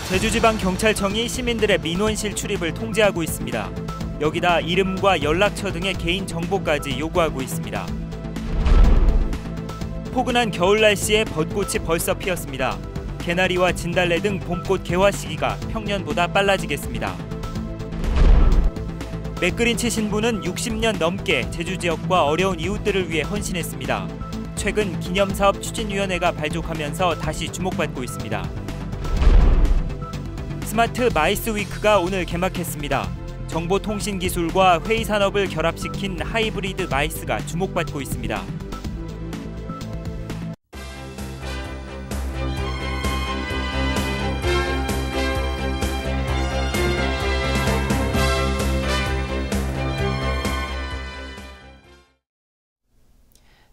제주지방경찰청이 시민들의 민원실 출입을 통제하고 있습니다. 여기다 이름과 연락처 등의 개인 정보까지 요구하고 있습니다. 포근한 겨울 날씨에 벚꽃이 벌써 피었습니다. 개나리와 진달래 등 봄꽃 개화 시기가 평년보다 빨라지겠습니다. 맥그린치 신부는 60년 넘게 제주 지역과 어려운 이웃들을 위해 헌신했습니다. 최근 기념사업 추진위원회가 발족하면서 다시 주목받고 있습니다. 스마트 마이스 위크가 오늘 개막했습니다. 정보통신기술과 회의산업을 결합시킨 하이브리드 마이스가 주목받고 있습니다.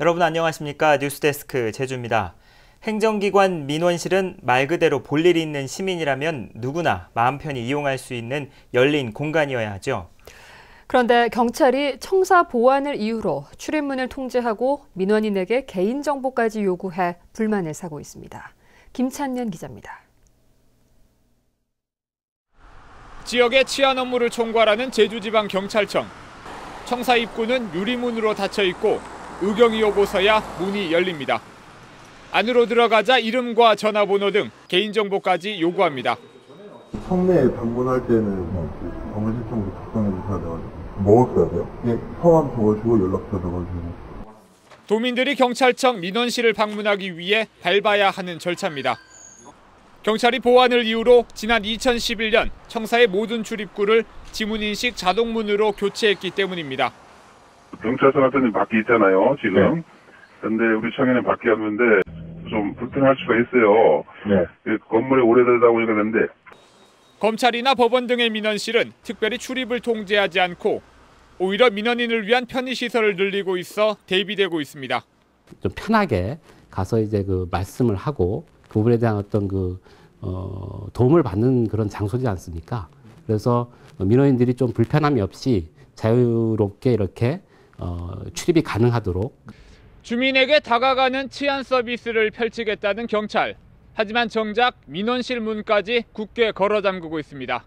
여러분 안녕하십니까? 뉴스데스크 제주입니다. 행정기관 민원실은 말 그대로 볼 일이 있는 시민이라면 누구나 마음 편히 이용할 수 있는 열린 공간이어야 하죠. 그런데 경찰이 청사 보안을 이유로 출입문을 통제하고 민원인에게 개인정보까지 요구해 불만을 사고 있습니다. 김찬년 기자입니다. 지역의 치안 업무를 총괄하는 제주지방경찰청. 청사 입구는 유리문으로 닫혀 있고 의경이 오고서야 문이 열립니다. 안으로 들어가자 이름과 전화번호 등 개인정보까지 요구합니다. 성내에 방문할 때는 방문신청도 작성해 주셔야 돼가지고 뭐 써야 돼요? 네, 성함 적어주고 연락처 적어주고. 도민들이 경찰청 민원실을 방문하기 위해 밟아야 하는 절차입니다. 경찰이 보안을 이유로 지난 2011년 청사의 모든 출입구를 지문인식 자동문으로 교체했기 때문입니다. 경찰서 같은 데 밖에 있잖아요, 지금. 근데 우리 청에는 밖에 없는데 좀 불편할 수가 있어요. 네. 건물이 오래되다 보니까 그런데. 검찰이나 법원 등의 민원실은 특별히 출입을 통제하지 않고 오히려 민원인을 위한 편의시설을 늘리고 있어 대비되고 있습니다. 좀 편하게 가서 이제 말씀을 하고 그 부분에 대한 어떤 도움을 받는 그런 장소지 않습니까? 그래서 민원인들이 좀 불편함이 없이 자유롭게 이렇게 출입이 가능하도록. 주민에게 다가가는 치안 서비스를 펼치겠다는 경찰. 하지만 정작 민원실 문까지 굳게 걸어 잠그고 있습니다.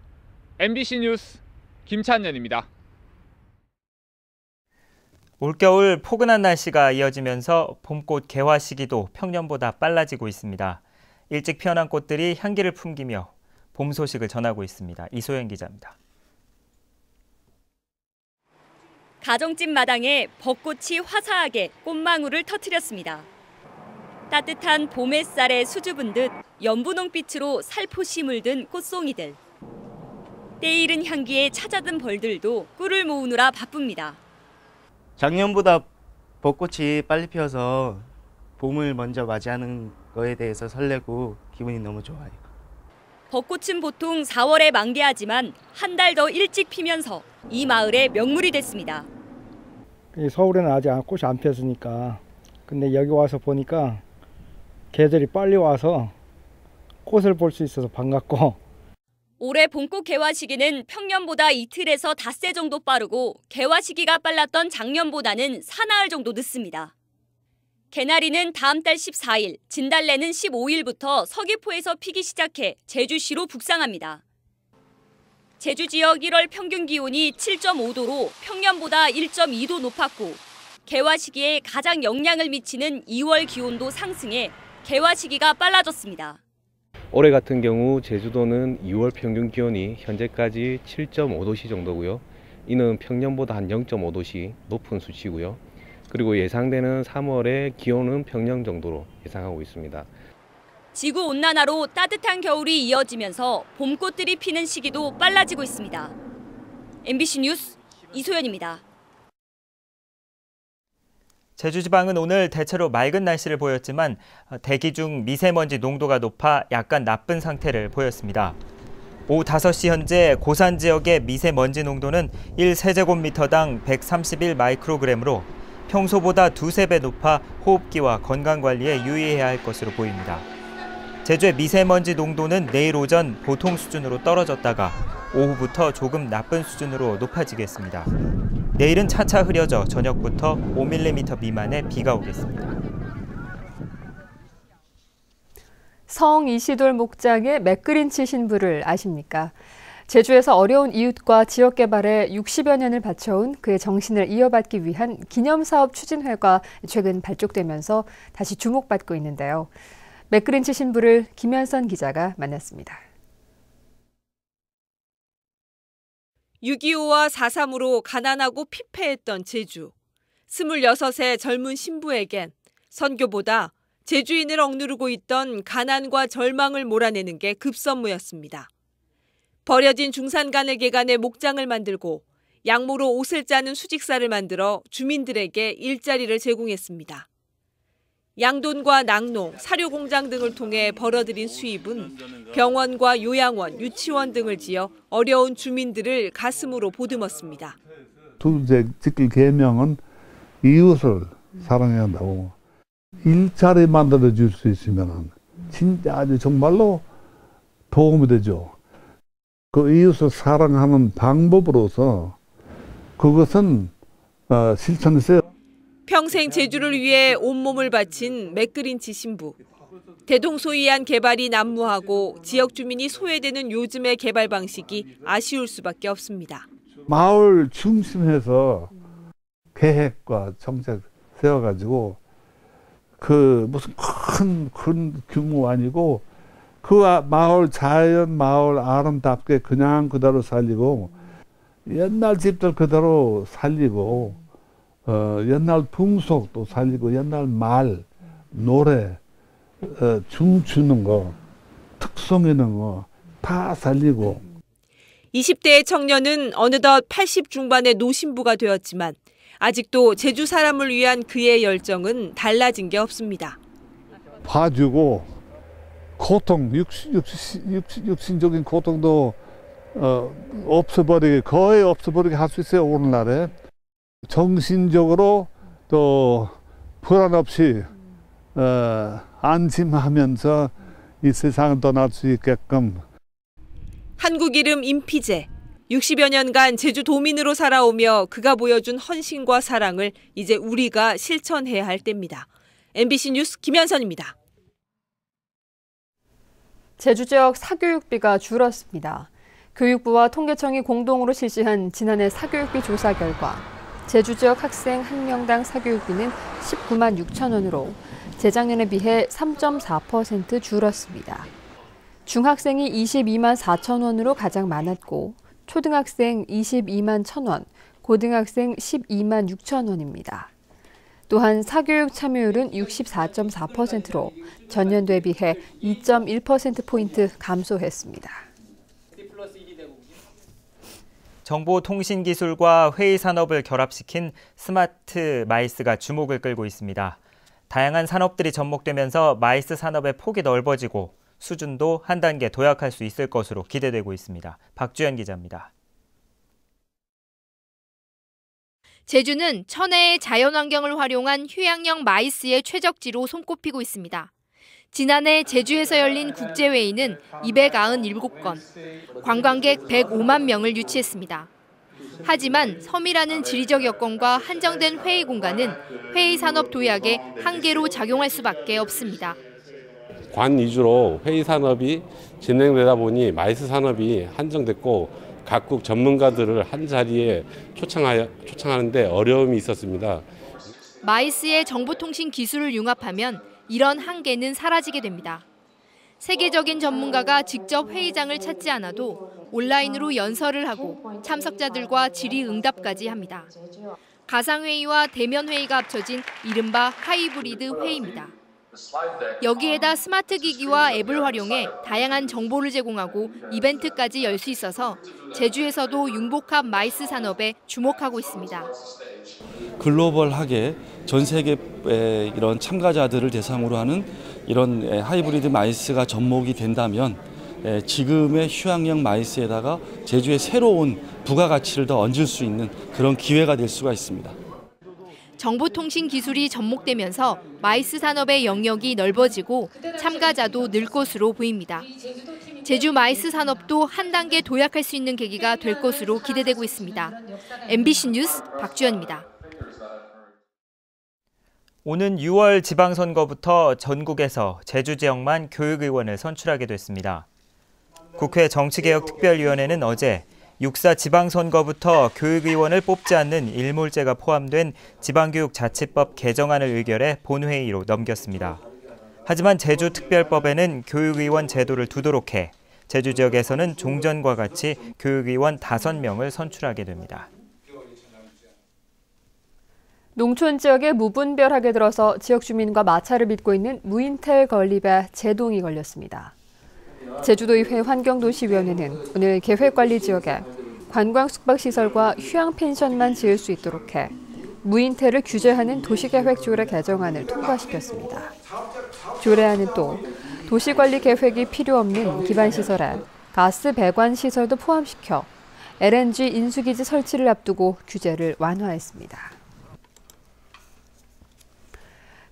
MBC 뉴스 김찬년입니다. 올겨울 포근한 날씨가 이어지면서 봄꽃 개화 시기도 평년보다 빨라지고 있습니다. 일찍 피어난 꽃들이 향기를 풍기며 봄 소식을 전하고 있습니다. 이소연 기자입니다. 가정집 마당에 벚꽃이 화사하게 꽃망울을 터뜨렸습니다. 따뜻한 봄 햇살에 수줍은 듯 연분홍빛으로 살포시 물든 꽃송이들. 때이른 향기에 찾아든 벌들도 꿀을 모으느라 바쁩니다. 작년보다 벚꽃이 빨리 피어서 봄을 먼저 맞이하는 거에 대해서 설레고 기분이 너무 좋아요. 벚꽃은 보통 4월에 만개하지만 한 달 더 일찍 피면서 이 마을의 명물이 됐습니다. 서울에는 아직 꽃이 안 피었으니까. 근데 여기 와서 보니까 개들이 빨리 와서 꽃을 볼 수 있어서 반갑고. 올해 봄꽃 개화 시기는 평년보다 이틀에서 닷새 정도 빠르고 개화 시기가 빨랐던 작년보다는 사나흘 정도 늦습니다. 개나리는 다음 달 14일, 진달래는 15일부터 서귀포에서 피기 시작해 제주시로 북상합니다. 제주 지역 1월 평균 기온이 7.5도로 평년보다 1.2도 높았고 개화 시기에 가장 영향을 미치는 2월 기온도 상승해 개화 시기가 빨라졌습니다. 올해 같은 경우 제주도는 2월 평균 기온이 현재까지 7.5도씨 정도고요. 이는 평년보다 한 0.5도씨 높은 수치고요. 그리고 예상되는 3월의 기온은 평년 정도로 예상하고 있습니다. 지구온난화로 따뜻한 겨울이 이어지면서 봄꽃들이 피는 시기도 빨라지고 있습니다. MBC 뉴스 이소연입니다. 제주지방은 오늘 대체로 맑은 날씨를 보였지만 대기 중 미세먼지 농도가 높아 약간 나쁜 상태를 보였습니다. 오후 5시 현재 고산 지역의 미세먼지 농도는 1세제곱미터당 131 마이크로그램으로 평소보다 2~3배 높아 호흡기와 건강관리에 유의해야 할 것으로 보입니다. 제주의 미세먼지 농도는 내일 오전 보통 수준으로 떨어졌다가 오후부터 조금 나쁜 수준으로 높아지겠습니다. 내일은 차차 흐려져 저녁부터 5mm 미만의 비가 오겠습니다. 성 이시돌 목장의 맥그린치 신부를 아십니까? 제주에서 어려운 이웃과 지역 개발에 60여 년을 바쳐온 그의 정신을 이어받기 위한 기념사업 추진회가 최근 발족되면서 다시 주목받고 있는데요. 맥그린치 신부를 김현선 기자가 만났습니다. 6.25와 4.3으로 가난하고 피폐했던 제주. 26의 젊은 신부에겐 선교보다 제주인을 억누르고 있던 가난과 절망을 몰아내는 게 급선무였습니다. 버려진 중산간을 개간해 목장을 만들고 양모로 옷을 짜는 수직사를 만들어 주민들에게 일자리를 제공했습니다. 양돈과 낙농, 사료공장 등을 통해 벌어들인 수입은 병원과 요양원, 유치원 등을 지어 어려운 주민들을 가슴으로 보듬었습니다. 둘째 지킬 계명은 이웃을 사랑해야 한다고. 일자리 만들어 줄 수 있으면 진짜 아주 정말로 도움이 되죠. 그 이웃을 사랑하는 방법으로서 그것은 실천했어요. 평생 제주를 위해 온몸을 바친 맥그린치 신부. 대동소이한 개발이 난무하고 지역 주민이 소외되는 요즘의 개발 방식이 아쉬울 수밖에 없습니다. 마을 중심에서 계획과 정책 세워가지고 그 무슨 큰 규모 아니고 그 마을 자연 마을 아름답게 그냥 그대로 살리고 옛날 집들 그대로 살리고 옛날 풍속도 살리고 옛날 말 노래 춤추는 거 특성 있는 거 다 살리고 20대의 청년은 어느덧 80 중반의 노신부가 되었지만 아직도 제주 사람을 위한 그의 열정은 달라진 게 없습니다. 봐주고 고통, 육신적인 고통도 없애버리게 거의 없애버리게 할 수 있어요. 오늘날에 정신적으로 또 불안 없이 안심하면서 이 세상을 떠날 수 있게끔. 한국 이름 임피제. 60여 년간 제주 도민으로 살아오며 그가 보여준 헌신과 사랑을 이제 우리가 실천해야 할 때입니다. MBC 뉴스 김현선입니다. 제주 지역 사교육비가 줄었습니다. 교육부와 통계청이 공동으로 실시한 지난해 사교육비 조사 결과 제주 지역 학생 한 명당 사교육비는 19만 6천 원으로 재작년에 비해 3.4% 줄었습니다. 중학생이 22만 4천 원으로 가장 많았고 초등학생 22만 1천 원, 고등학생 12만 6천 원입니다. 또한 사교육 참여율은 64.4%로 전년도에 비해 2.1%포인트 감소했습니다. 정보통신기술과 회의산업을 결합시킨 스마트 마이스가 주목을 끌고 있습니다. 다양한 산업들이 접목되면서 마이스 산업의 폭이 넓어지고 수준도 한 단계 도약할 수 있을 것으로 기대되고 있습니다. 박주연 기자입니다. 제주는 천혜의 자연환경을 활용한 휴양형 마이스의 최적지로 손꼽히고 있습니다. 지난해 제주에서 열린 국제회의는 297건, 관광객 105만 명을 유치했습니다. 하지만 섬이라는 지리적 여건과 한정된 회의 공간은 회의 산업 도약의 한계로 작용할 수밖에 없습니다. 관 위주로 회의 산업이 진행되다 보니 마이스 산업이 한정됐고 각국 전문가들을 한 자리에 초청하는 데 어려움이 있었습니다. 마이스의 정보통신 기술을 융합하면 이런 한계는 사라지게 됩니다. 세계적인 전문가가 직접 회의장을 찾지 않아도 온라인으로 연설을 하고 참석자들과 질의응답까지 합니다. 가상회의와 대면회의가 합쳐진 이른바 하이브리드 회의입니다. 여기에다 스마트 기기와 앱을 활용해 다양한 정보를 제공하고 이벤트까지 열 수 있어서 제주에서도 융복합 마이스 산업에 주목하고 있습니다. 글로벌하게 전 세계의 이런 참가자들을 대상으로 하는 이런 하이브리드 마이스가 접목이 된다면 지금의 휴양형 마이스에다가 제주의 새로운 부가가치를 더 얹을 수 있는 그런 기회가 될 수가 있습니다. 정보통신 기술이 접목되면서 마이스 산업의 영역이 넓어지고 참가자도 늘 것으로 보입니다. 제주 마이스 산업도 한 단계 도약할 수 있는 계기가 될 것으로 기대되고 있습니다. MBC 뉴스 박주연입니다. 오는 6월 지방선거부터 전국에서 제주 지역만 교육의원을 선출하게 됐습니다. 국회 정치개혁특별위원회는 어제 6.4 지방선거부터 교육의원을 뽑지 않는 일몰제가 포함된 지방교육자치법 개정안을 의결해 본회의로 넘겼습니다. 하지만 제주특별법에는 교육의원 제도를 두도록 해 제주 지역에서는 종전과 같이 교육의원 5명을 선출하게 됩니다. 농촌 지역에 무분별하게 들어서 지역 주민과 마찰을 빚고 있는 무인텔 건립에 제동이 걸렸습니다. 제주도의회 환경도시위원회는 오늘 계획관리지역에 관광 숙박시설과 휴양펜션만 지을 수 있도록 해 무인텔을 규제하는 도시계획조례 개정안을 통과시켰습니다. 조례안은 또 도시관리 계획이 필요 없는 기반시설에 가스 배관 시설도 포함시켜 LNG 인수기지 설치를 앞두고 규제를 완화했습니다.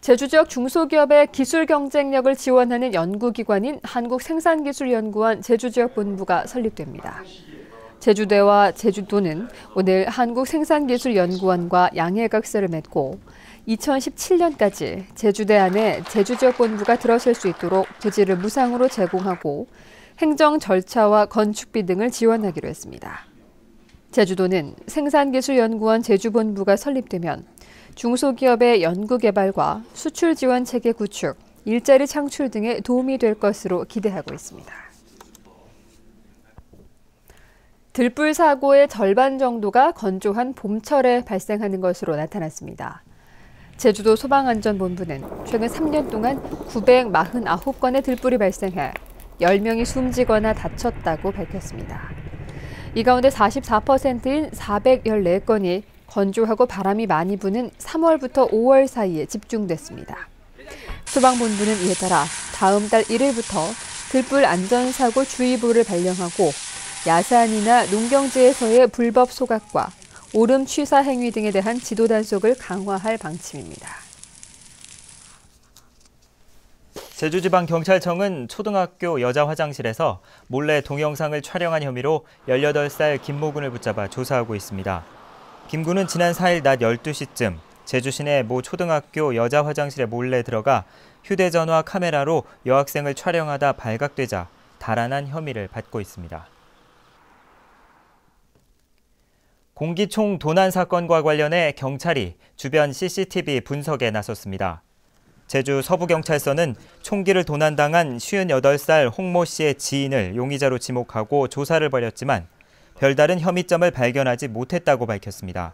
제주 지역 중소기업의 기술 경쟁력을 지원하는 연구기관인 한국생산기술연구원 제주지역본부가 설립됩니다. 제주대와 제주도는 오늘 한국생산기술연구원과 양해각서를 맺고 2017년까지 제주대 안에 제주지역본부가 들어설 수 있도록 부지를 무상으로 제공하고 행정 절차와 건축비 등을 지원하기로 했습니다. 제주도는 생산기술연구원 제주본부가 설립되면 중소기업의 연구개발과 수출 지원 체계 구축, 일자리 창출 등에 도움이 될 것으로 기대하고 있습니다. 들불 사고의 절반 정도가 건조한 봄철에 발생하는 것으로 나타났습니다. 제주도 소방안전본부는 최근 3년 동안 949건의 들불이 발생해 10명이 숨지거나 다쳤다고 밝혔습니다. 이 가운데 44%인 414건이 건조하고 바람이 많이 부는 3월부터 5월 사이에 집중됐습니다. 소방본부는 이에 따라 다음 달 1일부터 들불 안전사고 주의보를 발령하고 야산이나 농경지에서의 불법 소각과 오름 취사 행위 등에 대한 지도 단속을 강화할 방침입니다. 제주지방경찰청은 초등학교 여자 화장실에서 몰래 동영상을 촬영한 혐의로 18살 김모군을 붙잡아 조사하고 있습니다. 김 군은 지난 4일 낮 12시쯤 제주 시내 모 초등학교 여자 화장실에 몰래 들어가 휴대전화 카메라로 여학생을 촬영하다 발각되자 달아난 혐의를 받고 있습니다. 공기총 도난 사건과 관련해 경찰이 주변 CCTV 분석에 나섰습니다. 제주 서부경찰서는 총기를 도난당한 58살 홍모 씨의 지인을 용의자로 지목하고 조사를 벌였지만 별다른 혐의점을 발견하지 못했다고 밝혔습니다.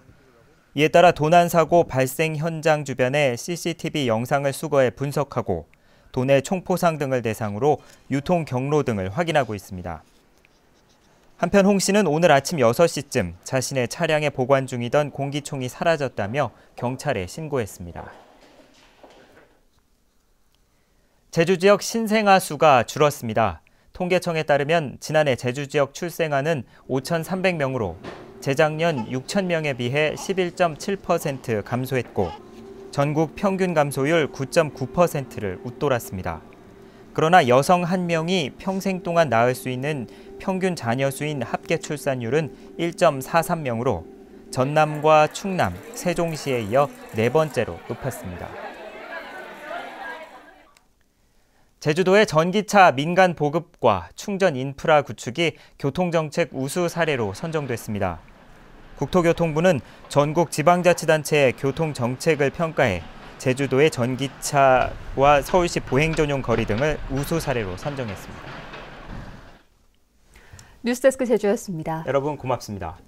이에 따라 도난 사고 발생 현장 주변의 CCTV 영상을 수거해 분석하고 도내 총포상 등을 대상으로 유통 경로 등을 확인하고 있습니다. 한편 홍 씨는 오늘 아침 6시쯤 자신의 차량에 보관 중이던 공기총이 사라졌다며 경찰에 신고했습니다. 제주 지역 신생아 수가 줄었습니다. 통계청에 따르면 지난해 제주 지역 출생아는 5,300명으로 재작년 6,000명에 비해 11.7% 감소했고 전국 평균 감소율 9.9%를 웃돌았습니다. 그러나 여성 1명이 평생 동안 낳을 수 있는 평균 자녀 수인 합계 출산율은 1.43명으로 전남과 충남, 세종시에 이어 4번째로 높았습니다. 제주도의 전기차 민간 보급과 충전 인프라 구축이 교통정책 우수 사례로 선정됐습니다. 국토교통부는 전국 지방자치단체의 교통정책을 평가해 제주도의 전기차와 서울시 보행 전용 거리 등을 우수 사례로 선정했습니다. 뉴스데스크 제주였습니다. 여러분 고맙습니다.